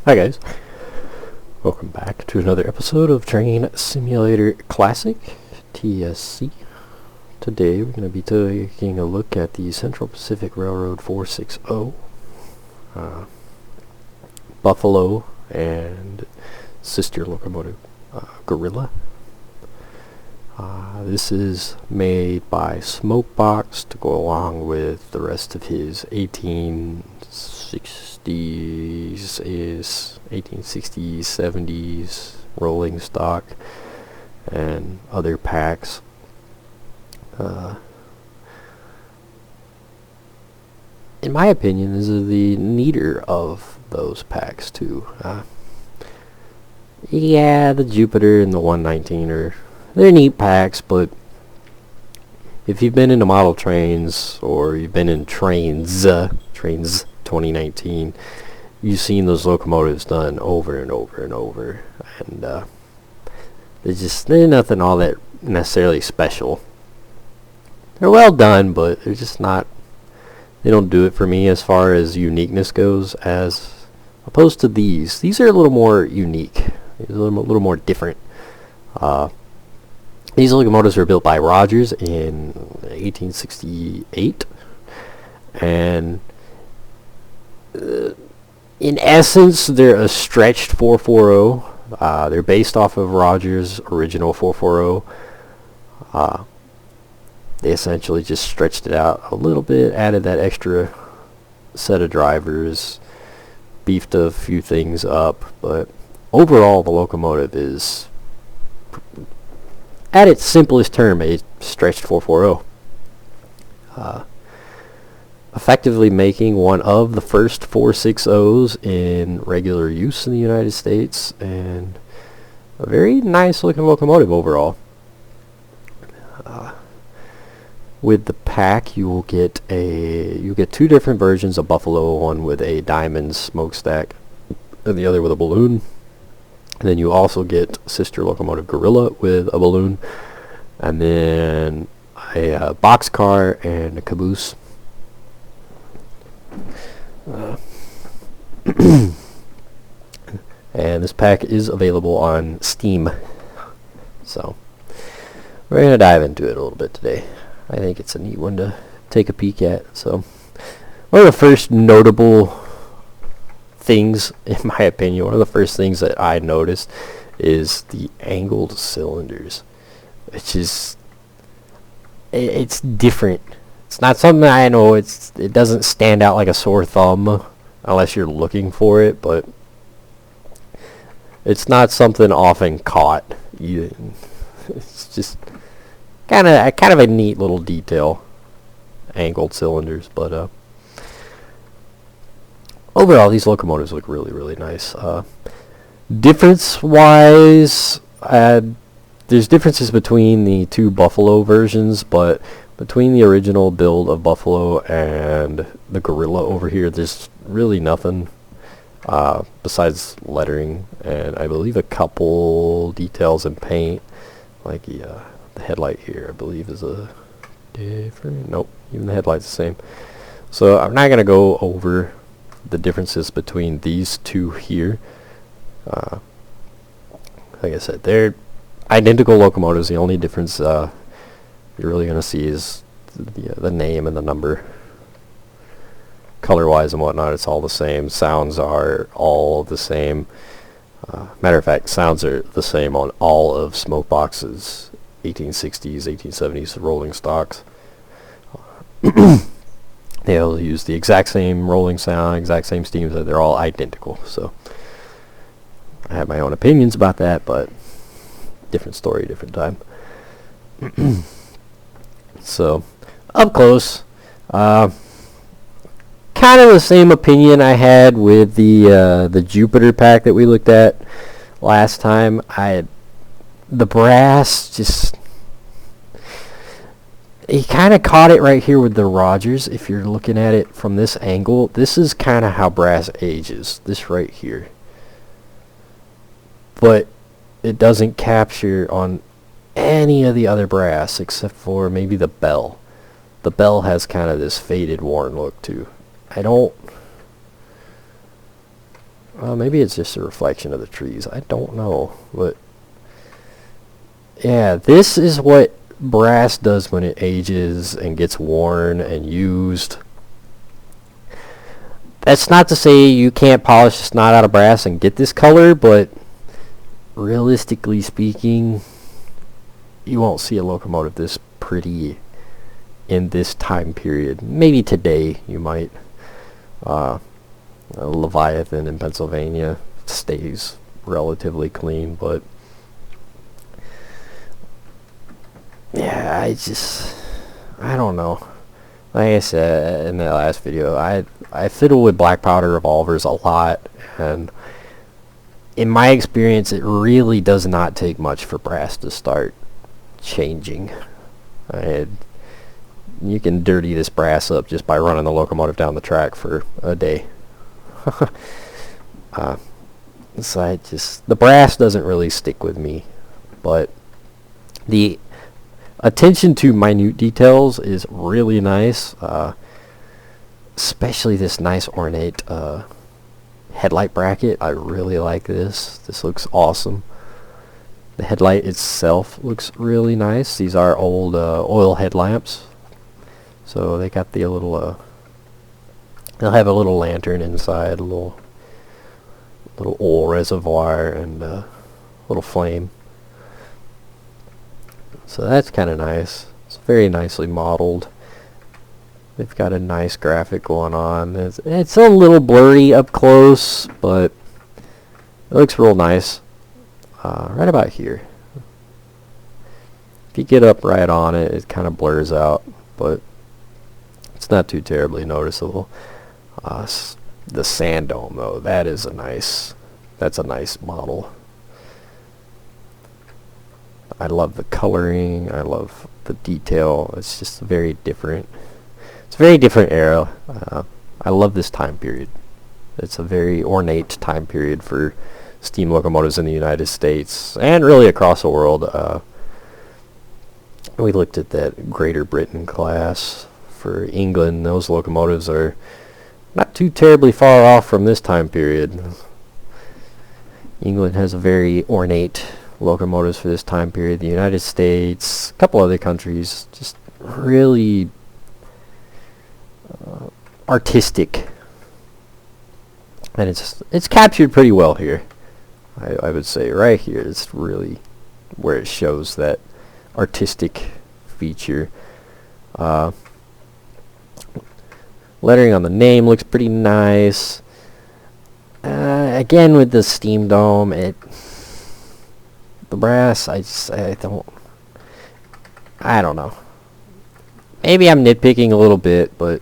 Hi guys, welcome back to another episode of Train Simulator Classic, TSC. Today we're going to be taking a look at the Central Pacific Railroad 460, Buffalo, and sister locomotive, Gorilla. This is made by Smokebox to go along with the rest of his 1860s, 70s rolling stock and other packs. In my opinion, this is the neater of those packs too. Yeah, the Jupiter and the 119 they're neat packs, but if you've been into model trains or you've been in trains 2019, you've seen those locomotives done over and over and over, and they're nothing all that necessarily special. They're well done, but they're just not. They don't do it for me as far as uniqueness goes, as opposed to these. These are a little more unique, a little more different. These locomotives were built by Rogers in 1868, and in essence, they're a stretched 440. They're based off of Rogers' original 440. They essentially just stretched it out a little bit, added that extra set of drivers, beefed a few things up, but overall the locomotive is, at its simplest term, a stretched 440. Effectively making one of the first 460s in regular use in the United States, and a very nice looking locomotive overall. With the pack, you will get two different versions of Buffalo, one with a diamond smokestack and the other with a balloon. And then you also get sister locomotive Gorilla with a balloon, and then a boxcar and a caboose. And this pack is available on Steam, so we're going to dive into it a little bit today. I think it's a neat one to take a peek at. So one of the first notable things, in my opinion, one of the first things that I noticed is the angled cylinders, which is, it's different. It's not something I know, it doesn't stand out like a sore thumb unless you're looking for it, but it's not something often caught either. It's just kind of a neat little detail, angled cylinders, but overall, these locomotives look really, really nice. Difference-wise, there's differences between the two Buffalo versions, but between the original build of Buffalo and the Gorilla over here, there's really nothing besides lettering, and I believe a couple details in paint, like the headlight here, I believe, is a different. Nope, even the headlight's the same. So I'm not going to go over the differences between these two here. Like I said, they're identical locomotives. The only difference you're really going to see is the name and the number. Color-wise and whatnot, it's all the same. Sounds are all the same. Matter of fact, sounds are the same on all of Smokebox's 1860s, 1870s rolling stocks. They'll use the exact same rolling sound, exact same steam. They're all identical. So I have my own opinions about that, but different story, different time. So up close, kind of the same opinion I had with the Jupiter pack that we looked at last time. The brass just, he kind of caught it right here with the Rogers. If you're looking at it from this angle, this is kind of how brass ages, this right here. But it doesn't capture on any of the other brass except for maybe the bell. The bell has kind of this faded, worn look too. I don't Maybe it's just a reflection of the trees. I don't know. But yeah, this is what brass does when it ages and gets worn and used. That's not to say you can't polish the snot out of brass and get this color, but realistically speaking, you won't see a locomotive this pretty in this time period. Maybe today you might. A Leviathan in Pennsylvania stays relatively clean, but yeah, I don't know. Like I said in the last video, I fiddle with black powder revolvers a lot, and in my experience, it really does not take much for brass to start changing. You can dirty this brass up just by running the locomotive down the track for a day. So the brass doesn't really stick with me, but the attention to minute details is really nice, especially this nice ornate headlight bracket. I really like this. This looks awesome. The headlight itself looks really nice. These are old oil headlamps, so they got the little they'll have a little lantern inside, a little oil reservoir, and a little flame. So that's kind of nice. It's very nicely modeled. They've got a nice graphic going on. It's a little blurry up close, but it looks real nice. Right about here. If you get up right on it, it kind of blurs out, but it's not too terribly noticeable. The sand dome, though, that's a nice model. I love the coloring. I love the detail. It's just very different. It's a very different era. I love this time period. It's a very ornate time period for steam locomotives in the United States and really across the world. We looked at that Greater Britain class for England. Those locomotives are not too terribly far off from this time period. England has a very ornate locomotives for this time period. The United States, a couple other countries, just really artistic, and it's captured pretty well here. I would say right here is really where it shows that artistic feature. Lettering on the name looks pretty nice. Again, with the steam dome, the brass, I don't know. Maybe I'm nitpicking a little bit, but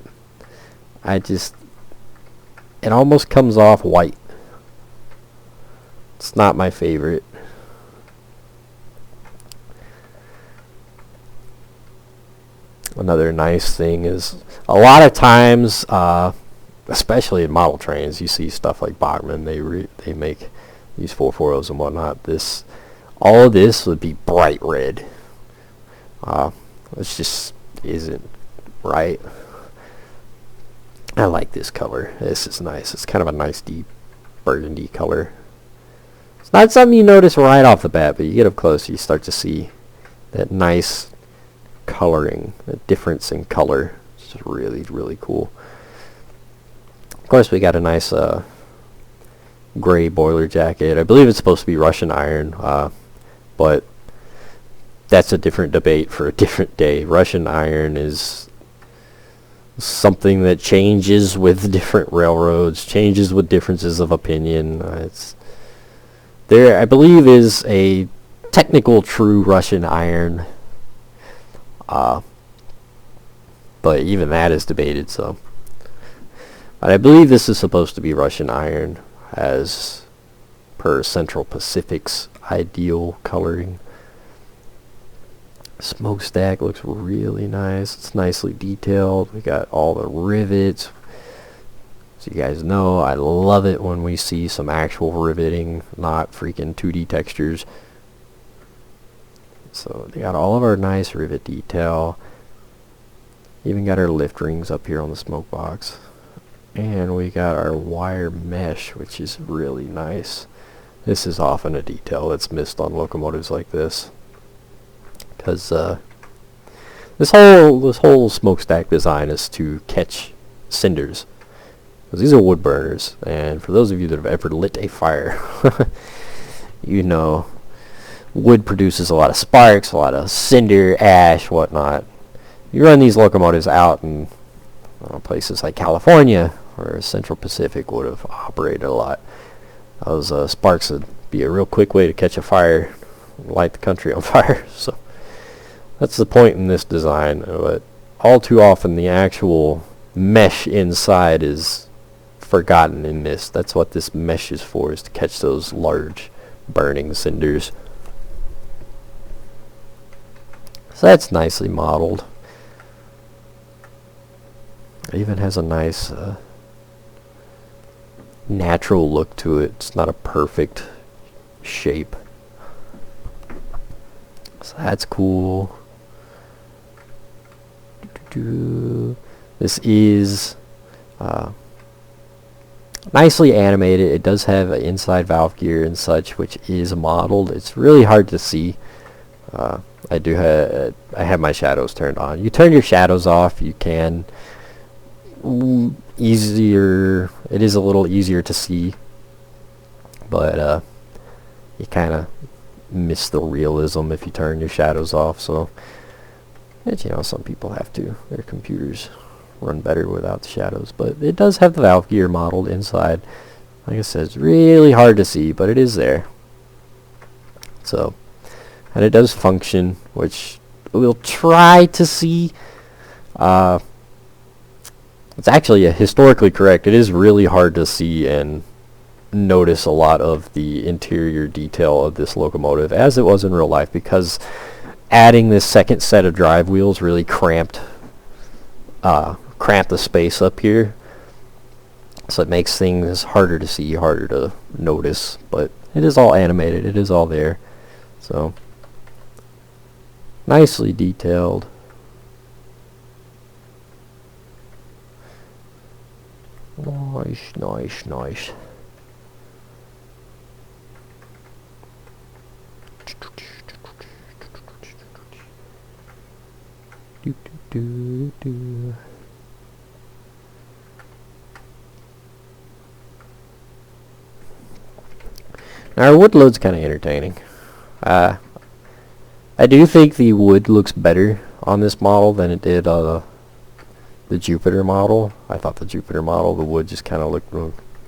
it almost comes off white. It's not my favorite. Another nice thing is a lot of times, especially in model trains, you see stuff like Bachmann. They make these 440s and whatnot. All of this would be bright red. It just isn't right. I like this color. This is nice. It's kind of a nice deep burgundy color. It's not something you notice right off the bat, but you get up close, you start to see that nice coloring, the difference in color. It's just really, really cool. Of course, we got a nice gray boiler jacket. I believe it's supposed to be Russian iron, but that's a different debate for a different day. Russian iron is something that changes with different railroads, changes with differences of opinion. There, I believe, is a technical true Russian iron, but even that is debated. So, but I believe this is supposed to be Russian iron, as per Central Pacific's ideal coloring. Smokestack looks really nice. It's nicely detailed. We got all the rivets. So you guys know I love it when we see some actual riveting, not freaking 2D textures. So they got all of our nice rivet detail. Even got our lift rings up here on the Smokebox. And we got our wire mesh, which is really nice. This is often a detail that's missed on locomotives like this, because this whole smokestack design is to catch cinders, because these are wood burners. And for those of you that have ever lit a fire, you know wood produces a lot of sparks, a lot of cinder, ash, whatnot. You run these locomotives out in places like California or Central Pacific would have operated a lot. Those sparks would be a real quick way to catch a fire, light the country on fire. So that's the point in this design. But all too often the actual mesh inside is forgotten in this. That's what this mesh is for, is to catch those large burning cinders. So that's nicely modeled. It even has a nice natural look to it. It's not a perfect shape. So that's cool. This is nicely animated. It does have an inside valve gear and such, which is modeled. It's really hard to see. I have my shadows turned on. You turn your shadows off, you can easier. It is a little easier to see, but you kind of miss the realism if you turn your shadows off. So, you know, some people have to. Their computers run better without the shadows, but it does have the valve gear modeled inside. Like I said, it's really hard to see, but it is there. So, and it does function, which we'll try to see. It's actually historically correct. It is really hard to see and notice a lot of the interior detail of this locomotive, as it was in real life, because adding this second set of drive wheels really cramped the space up here. So it makes things harder to see, harder to notice. But it is all animated. It is all there. So nicely detailed. Nice, nice, nice. Now our wood load's kind of entertaining. I do think the wood looks better on this model than it did the Jupiter model. I thought the Jupiter model, the wood just kind of looked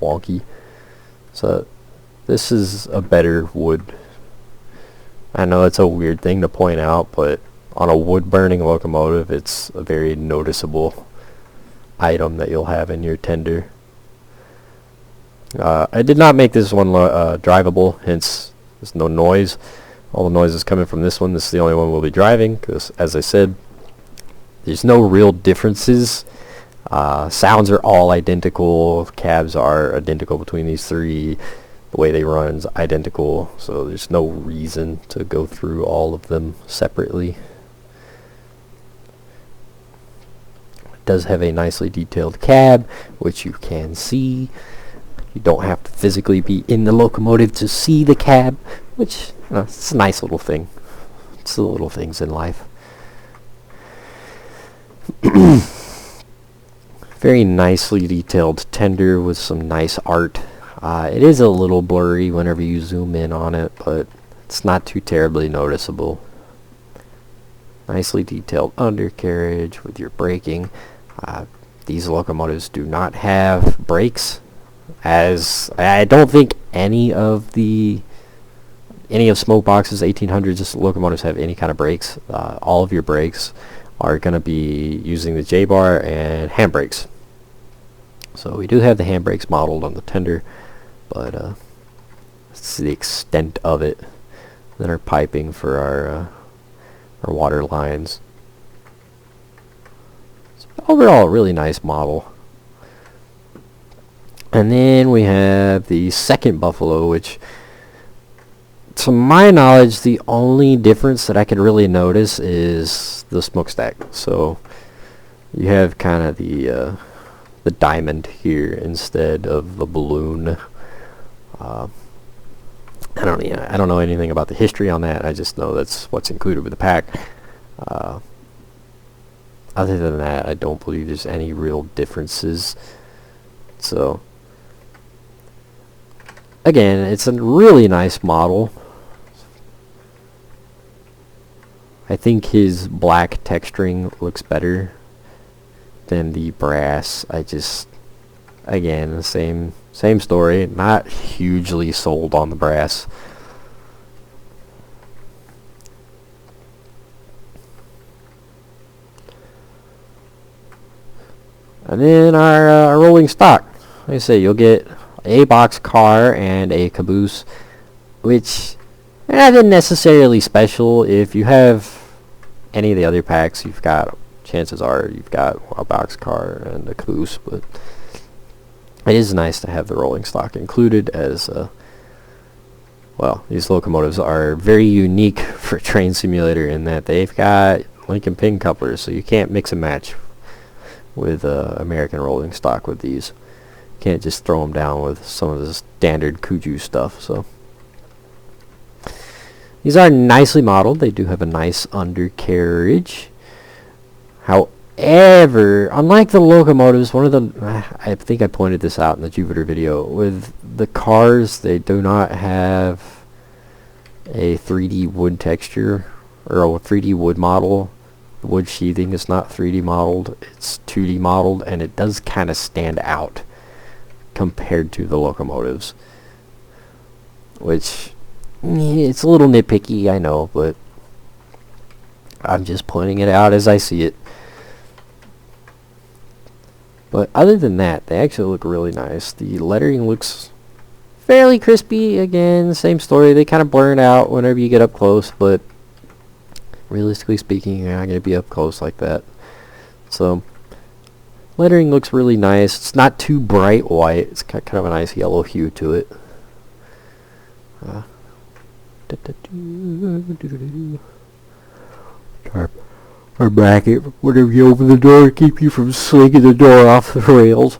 wonky. So this is a better wood. I know it's a weird thing to point out, but on a wood burning locomotive, it's a very noticeable item that you'll have in your tender. I did not make this one drivable, hence there's no noise. All the noise is coming from this one. This is the only one we'll be driving, because as I said, there's no real differences. Sounds are all identical. Cabs are identical between these three. The way they run is identical, so there's no reason to go through all of them separately. It does have a nicely detailed cab, which you can see. You don't have to physically be in the locomotive to see the cab, which, you know, it's a nice little thing. It's the little things in life. Very nicely detailed tender with some nice art. It is a little blurry whenever you zoom in on it, but it's not too terribly noticeable. Nicely detailed undercarriage with your braking. These locomotives do not have brakes, as I don't think any of Smokebox's 1800s locomotives have any kind of brakes. All of your brakes are going to be using the J-bar and handbrakes. So we do have the handbrakes modeled on the tender, but that's the extent of it. Then our piping for our water lines. So overall, a really nice model. And then we have the second Buffalo, which, to my knowledge, the only difference that I could really notice is the smokestack. So you have kind of the the diamond here instead of the balloon. I don't know anything about the history on that. I just know that's what's included with the pack. Other than that, I don't believe there's any real differences. So again, it's a really nice model. I think his black texturing looks better than the brass. Again, the same story. Not hugely sold on the brass. And then our rolling stock. Like I say, you'll get a box car and a caboose, which isn't necessarily special. If you have any of the other packs, chances are you've got a box car and a caboose, but it is nice to have the rolling stock included, as well, these locomotives are very unique for Train Simulator in that they've got Lincoln pin couplers, so you can't mix and match with American rolling stock with these. You can't just throw them down with some of the standard Kuju stuff. So these are nicely modeled. They do have a nice undercarriage. However, unlike the locomotives, I think I pointed this out in the Jupiter video, with the cars, they do not have a 3D wood texture or a 3D wood model. The wood sheathing is not 3D modeled, it's 2D modeled, and it does kind of stand out compared to the locomotives, which it's a little nitpicky, I know, but I'm just pointing it out as I see it. But other than that, they actually look really nice. The lettering looks fairly crispy. Again, same story. They kind of blur it out whenever you get up close, but realistically speaking, you're not going to be up close like that. So, lettering looks really nice. It's not too bright white. It's got kind of a nice yellow hue to it. Or bracket, whenever you open the door, keep you from slinging the door off the rails.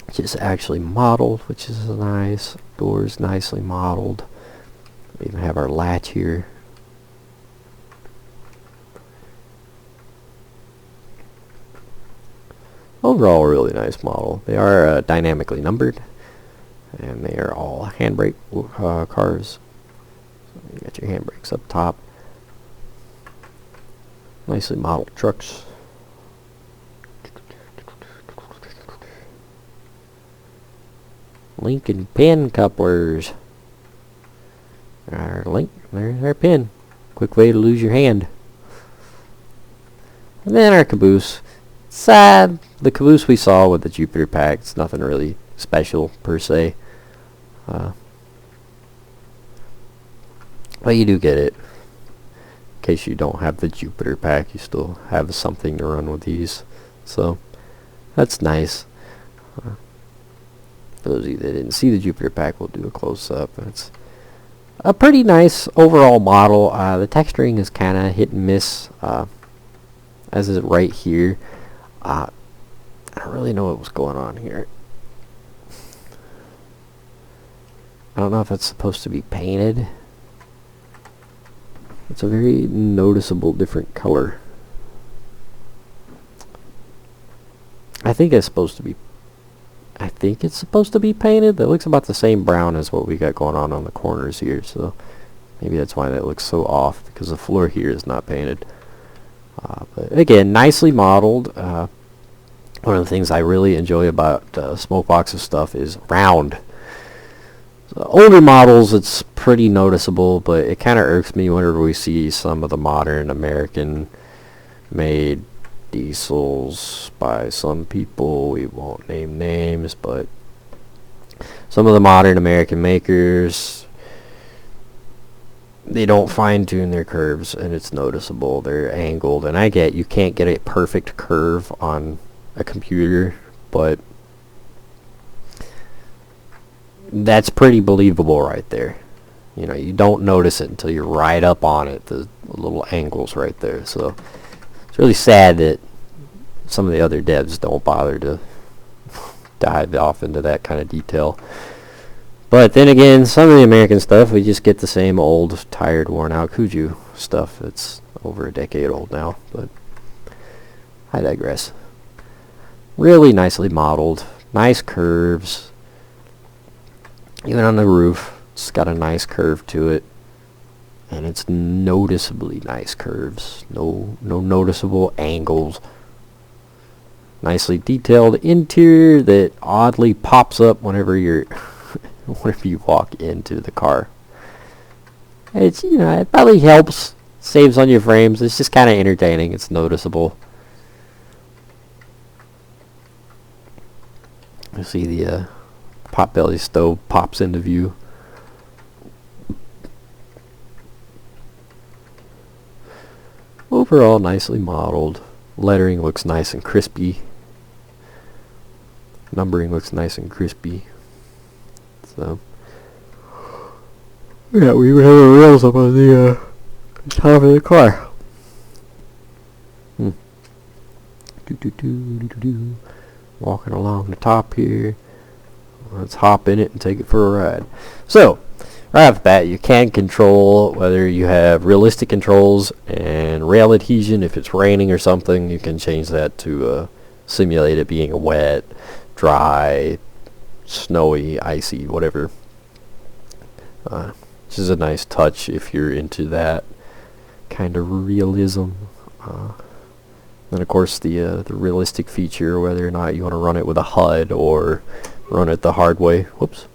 Which is actually modeled, which is nice. Doors nicely modeled. We even have our latch here. Overall, a really nice model. They are dynamically numbered, and they are all handbrake cars. So you got your handbrakes up top. Nicely modeled trucks. Lincoln pin couplers. There's our pin. Quick way to lose your hand. And then our caboose. Sad. The caboose we saw with the Jupiter pack, it's nothing really special per se. But you do get it. In case you don't have the Jupiter pack, you still have something to run with these. So that's nice. For those of you that didn't see the Jupiter pack, we'll do a close-up. It's a pretty nice overall model. The texturing is kind of hit and miss, as is right here. I don't really know what was going on here. I don't know if it's supposed to be painted. It's a very noticeable different color. I think it's supposed to be painted. That looks about the same brown as what we got going on the corners here, so maybe that's why that looks so off, because the floor here is not painted. But again, nicely modeled. One of the things I really enjoy about Smokebox's stuff is round. So older models, it's pretty noticeable, but it kind of irks me whenever we see some of the modern American-made diesels by some people. We won't name names, but some of the modern American makers, they don't fine-tune their curves, and it's noticeable. They're angled, and I get you can't get a perfect curve on a computer, but that's pretty believable right there. You know, you don't notice it until you're right up on it, the little angles right there. So it's really sad that some of the other devs don't bother to dive off into that kind of detail. But then again, some of the American stuff, we just get the same old, tired, worn-out Kuju stuff that's over a decade old now. But I digress. Really nicely modeled, nice curves. Even on the roof, it's got a nice curve to it, and it's noticeably nice curves. No noticeable angles. Nicely detailed interior that oddly pops up whenever you walk into the car. It's, you know, it probably helps, saves on your frames. It's just kind of entertaining. It's noticeable. You see the potbelly stove pops into view. Overall, nicely modeled. Lettering looks nice and crispy. Numbering looks nice and crispy. So, yeah, we even have the rails up on the top of the car. Walking along the top here. Let's hop in it and take it for a ride. So, right off the bat, you can control whether you have realistic controls and rail adhesion. If it's raining or something, you can change that to simulate it being wet, dry, snowy, icy, whatever. Which is a nice touch if you're into that kind of realism. And of course the realistic feature, whether or not you want to run it with a HUD or run it the hard way. Whoops.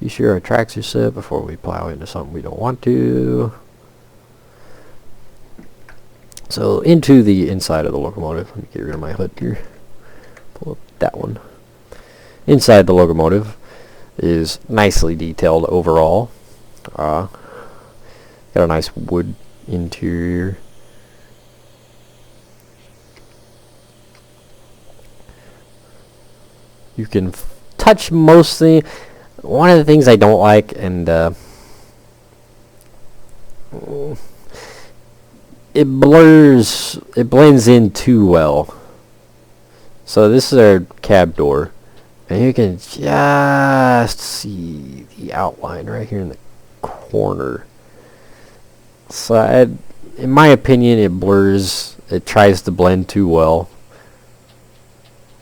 Be sure our tracks are set before we plow into something we don't want to. So into the inside of the locomotive. Let me get rid of my HUD here. Pull up that one. Inside the locomotive is nicely detailed overall. Got a nice wood interior. You can touch mostly. One of the things I don't like, and it blurs, it blends in too well. So this is our cab door, and you can just see the outline right here in the corner. So in my opinion, it blurs, it tries to blend too well,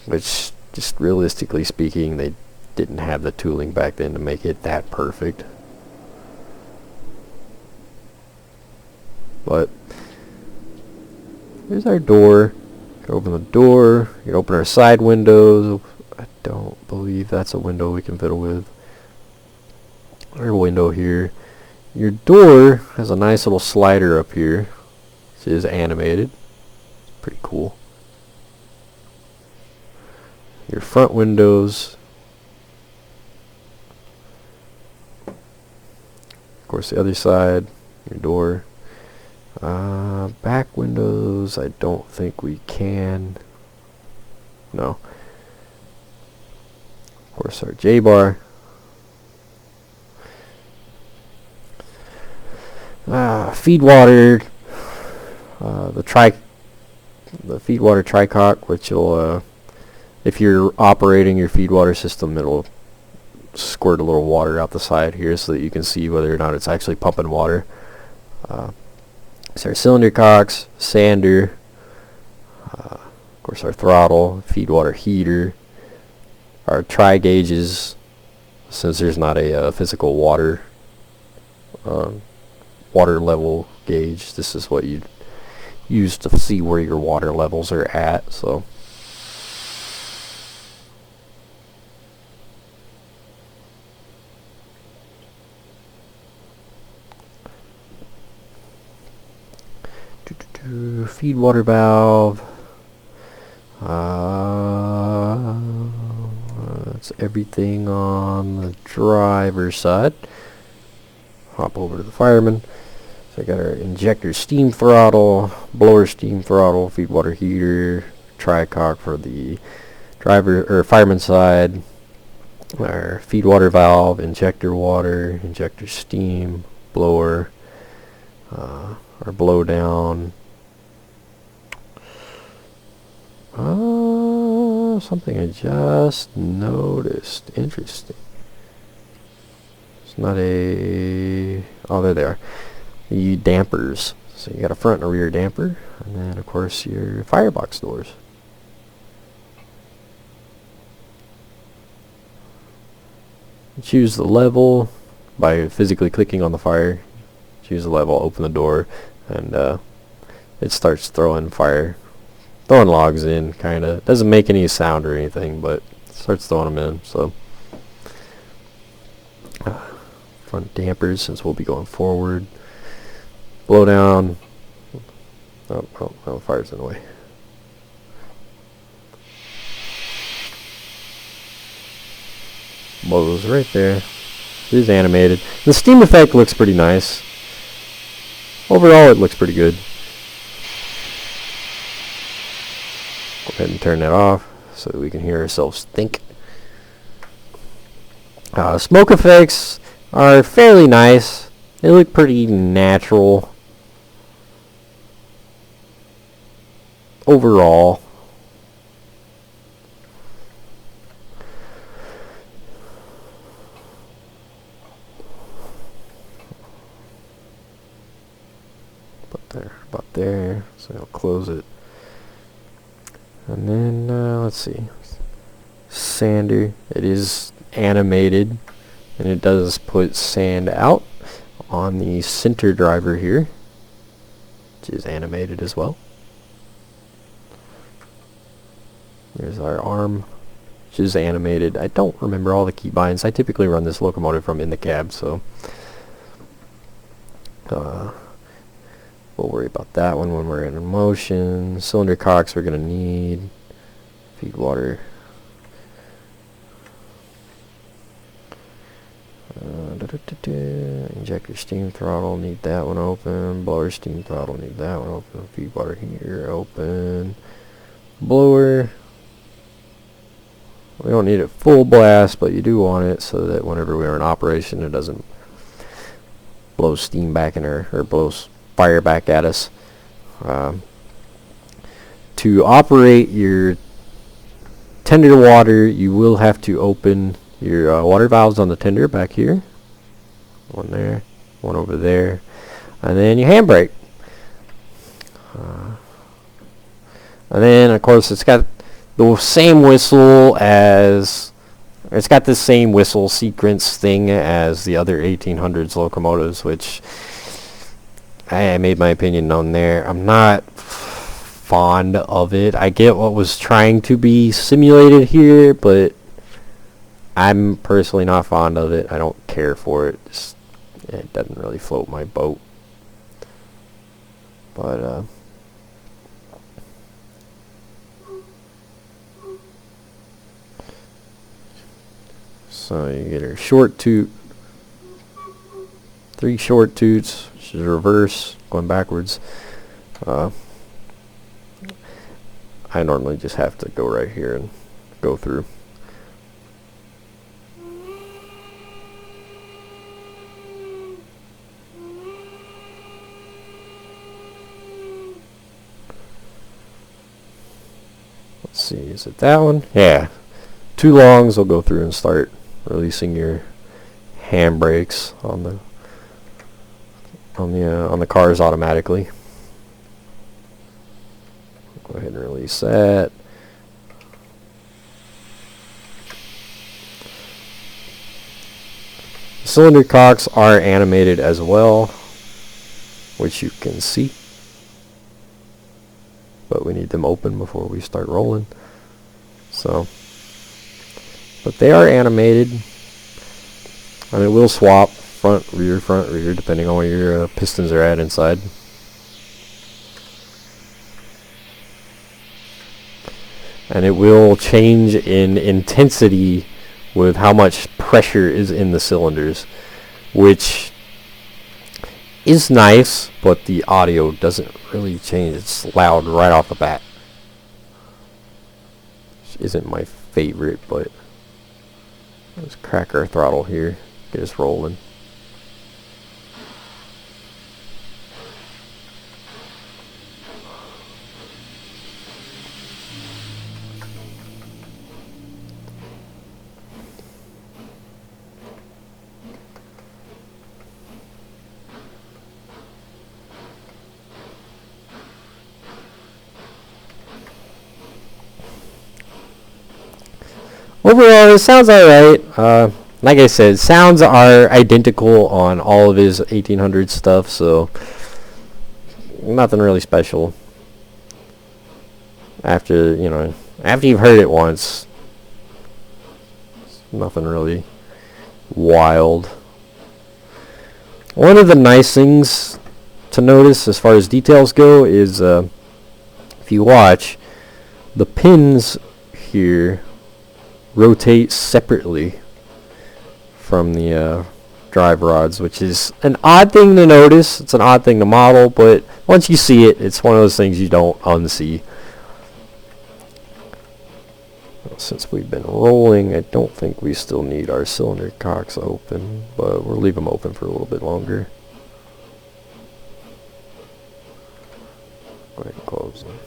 which, just realistically speaking, they didn't have the tooling back then to make it that perfect. But here's our door. You can open the door. You can open our side windows. I don't believe that's a window we can fiddle with. Our window here. Your door has a nice little slider up here. It is animated. It's pretty cool. Your front windows. Of course, the other side. Your door. Back windows, I don't think we can. No. Of course, our J-bar. Feed water. The feed water tricock, which will, if you're operating your feed water system, it'll squirt a little water out the side here so that you can see whether or not it's actually pumping water. So our cylinder cocks, sander, of course our throttle, feed water heater, our tri gauges, since there's not a physical water level gauge. This is what you use to see where your water levels are at. So feed water valve. That's everything on the driver's side. Hop over to the fireman. So I got our injector steam throttle, blower steam throttle, feed water heater, tricock for the driver or fireman side. our feed water valve, injector water, injector steam, blower, our blow down. Something I just noticed. Interesting. It's not a... Oh, there they are. The dampers. So you got a front and a rear damper, and then of course your firebox doors. Choose the level by physically clicking on the fire. Choose the level, open the door, and it starts throwing logs in. Kinda doesn't make any sound or anything, but starts throwing them in. So front dampers, since we'll be going forward. Blow down. Oh, fire's in the way. Blows right there. It is animated. The steam effect looks pretty nice. Overall, it looks pretty good. Go ahead and turn that off so that we can hear ourselves think. Smoke effects are fairly nice. They look pretty natural overall. About there, so I'll close it. And then let's see, sander. It is animated, and it does put sand out on the center driver here, which is animated as well. There's our arm, which is animated. I don't remember all the keybinds. I typically run this locomotive from in the cab, so we'll worry about that one when we're in motion. Cylinder cocks we're going to need. Feed water. Injector steam throttle, need that one open. Blower steam throttle, need that one open. Feed water here, open. Blower. We don't need it full blast, but you do want it so that whenever we're in operation, it doesn't blow steam back in her, or blows fire back at us. To operate your tender water, you will have to open your water valves on the tender back here. One there, one over there, and then your handbrake. And then of course it's got the same whistle as, it's got the same whistle sequence thing as the other 1800s locomotives, which I made my opinion known there. I'm not fond of it. I get what was trying to be simulated here, but I'm personally not fond of it. I don't care for it. It doesn't really float my boat. But so you get her short toot, 3 short toots, which is reverse, going backwards. I normally just have to go right here and go through. Let's see, is it that one? Yeah. 2 longs will go through and start releasing your handbrakes on the cars automatically. Go ahead and release that. Cylinder cocks are animated as well, which you can see. But we need them open before we start rolling. So, but they are animated. And it will swap front, rear, depending on where your pistons are at inside. And it will change in intensity with how much pressure is in the cylinders, which is nice, but the audio doesn't really change. It's loud right off the bat, which isn't my favorite, but Let's crack our throttle here, get us rolling. Overall, it sounds alright. Like I said, sounds are identical on all of his 1800 stuff, so nothing really special. After you've heard it once, nothing really wild. One of the nice things to notice as far as details go is if you watch, the pins here rotate separately from the drive rods, which is an odd thing to notice. It's an odd thing to model, but once you see it, it's one of those things you don't unsee. Since we've been rolling, I don't think we still need our cylinder cocks open, but we'll leave them open for a little bit longer. Go ahead and close them.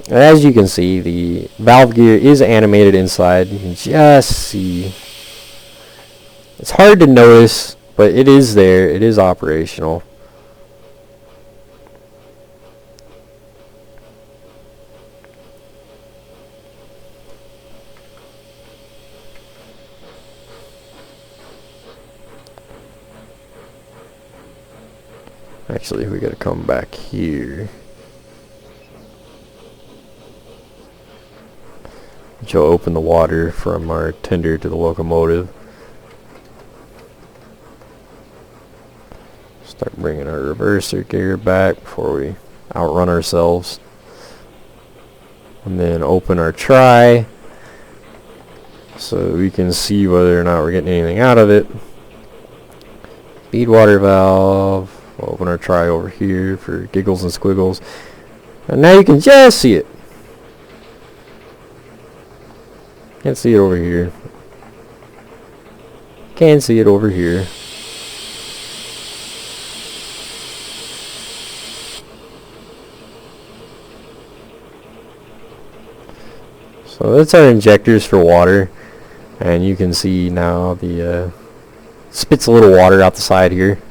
As you can see, the valve gear is animated inside. You can just see. It's hard to notice, but it is there. It is operational. Actually, we gotta come back here. Which will open the water from our tender to the locomotive. Start bringing our reverser gear back before we outrun ourselves. And then open our try so we can see whether or not we're getting anything out of it. Feed water valve. We'll open our try over here for giggles and squiggles. And now you can just see it. Can't see it over here. Can see it over here. So that's our injectors for water. And you can see now the spits a little water out the side here.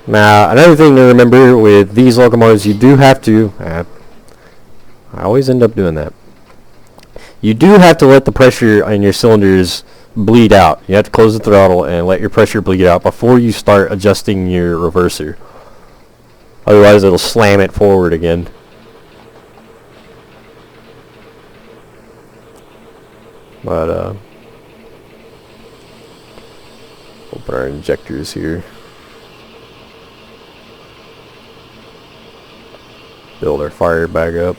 Now, another thing to remember with these locomotives, you do have to, I always end up doing that. You do have to let the pressure on your cylinders bleed out. You have to close the throttle and let your pressure bleed out before you start adjusting your reverser. Otherwise, it'll slam it forward again. But, open our injectors here. Build our fire back up.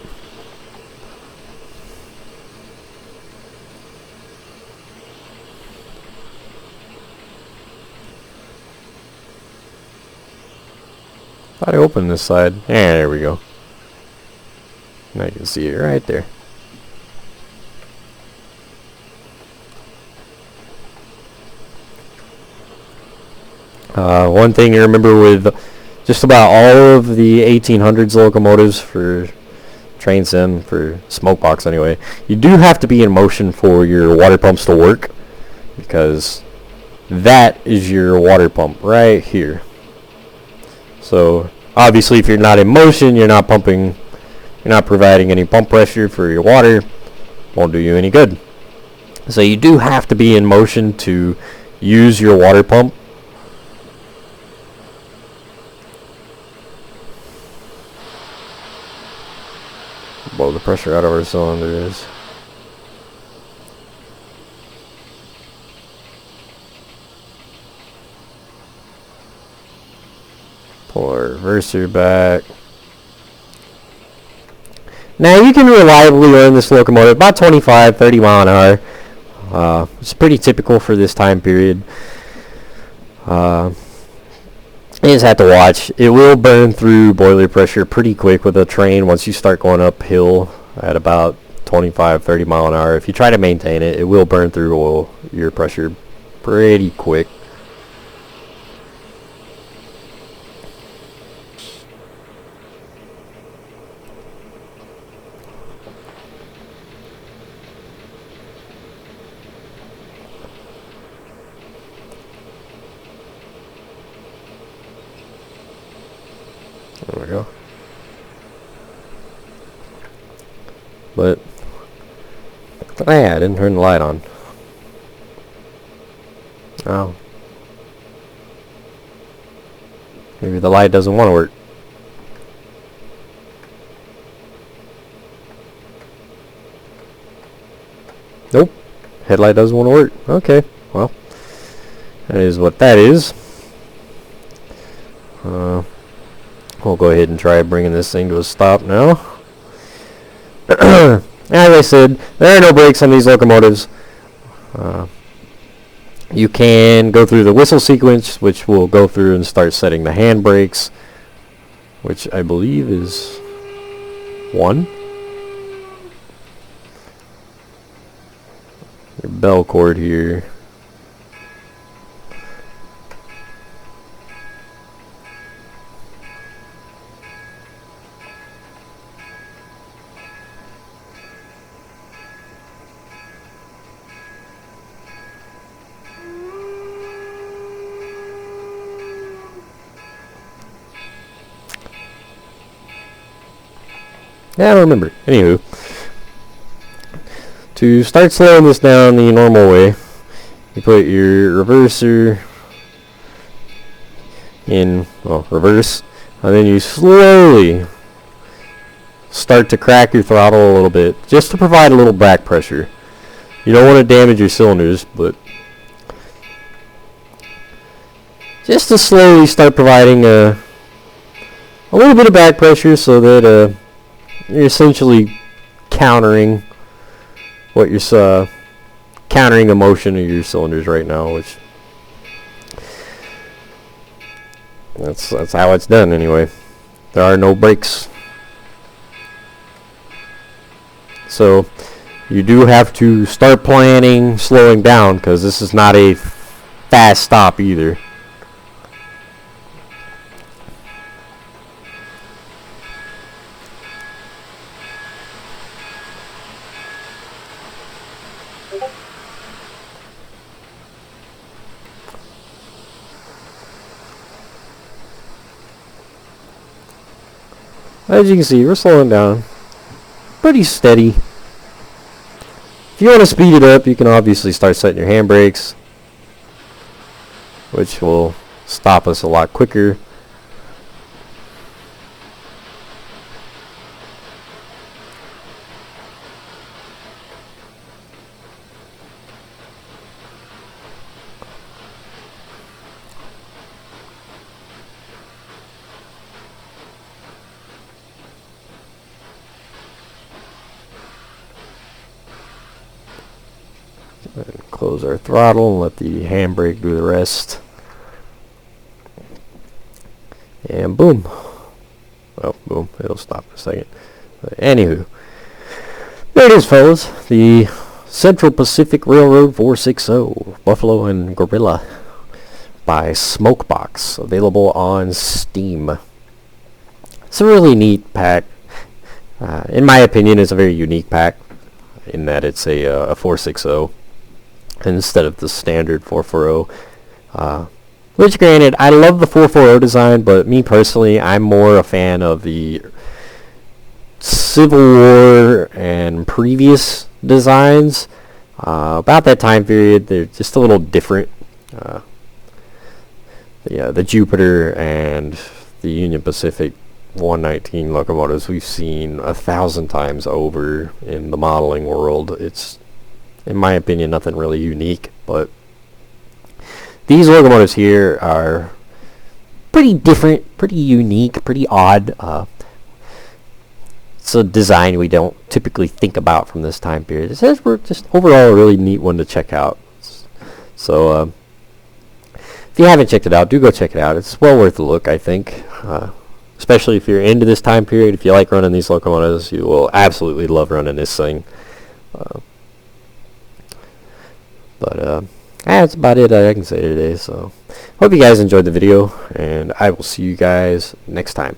Thought I opened this side. Yeah, there we go. Now you can see it right there. One thing you remember with just about all of the 1800s locomotives for train sim, for Smokebox anyway, you do have to be in motion for your water pumps to work, because that is your water pump right here. So obviously if you're not in motion, you're not pumping, you're not providing any pump pressure for your water, won't do you any good. So you do have to be in motion to use your water pump. Blow the pressure out of our cylinders. Pull our reverser back. Now you can reliably run this locomotive about 25-30 mile an hour. It's pretty typical for this time period. You just have to watch. It will burn through boiler pressure pretty quick with a train once you start going uphill at about 25-30 mile an hour. If you try to maintain it, it will burn through your pressure pretty quick. There we go. But I didn't turn the light on. Oh. Maybe the light doesn't want to work. Nope. Headlight doesn't want to work. Okay. Well, that is what that is. We'll go ahead and try bringing this thing to a stop now. As I said, there are no brakes on these locomotives. You can go through the whistle sequence, which will go through and start setting the hand brakes, which I believe is 1. Your bell cord here. Yeah, I don't remember. Anywho, to start slowing this down the normal way, you put your reverser in, well, reverse, and then you slowly start to crack your throttle a little bit, just to provide a little back pressure. You don't want to damage your cylinders, but just to slowly start providing a little bit of back pressure so that you're essentially countering what you're countering the motion of your cylinders right now, which that's how it's done anyway. There are no brakes, so you do have to start planning slowing down, because this is not a fast stop either. As you can see, we're slowing down pretty steady. If you want to speed it up, you can obviously start setting your handbrakes, which will stop us a lot quicker. And close our throttle and let the handbrake do the rest. And boom. Oh, boom. It'll stop in a second. But anywho, there it is, fellas. The Central Pacific Railroad 460 Buffalo and Gorilla by Smokebox, available on Steam. It's a really neat pack. In my opinion, it's a very unique pack in that it's a 460 instead of the standard 440. Which, granted, I love the 440 design, but me personally, I'm more a fan of the Civil War and previous designs. About that time period, they're just a little different. The Jupiter and the Union Pacific 119 locomotives we've seen 1,000 times over in the modeling world. It's, in my opinion, nothing really unique, but these locomotives here are pretty different, pretty unique, pretty odd. It's a design we don't typically think about from this time period. It says we're just overall a really neat one to check out. So if you haven't checked it out, do go check it out. It's well worth a look, I think. Especially if you're into this time period. If you like running these locomotives, you will absolutely love running this thing. That's about it I can say today. So hope you guys enjoyed the video, and I will see you guys next time.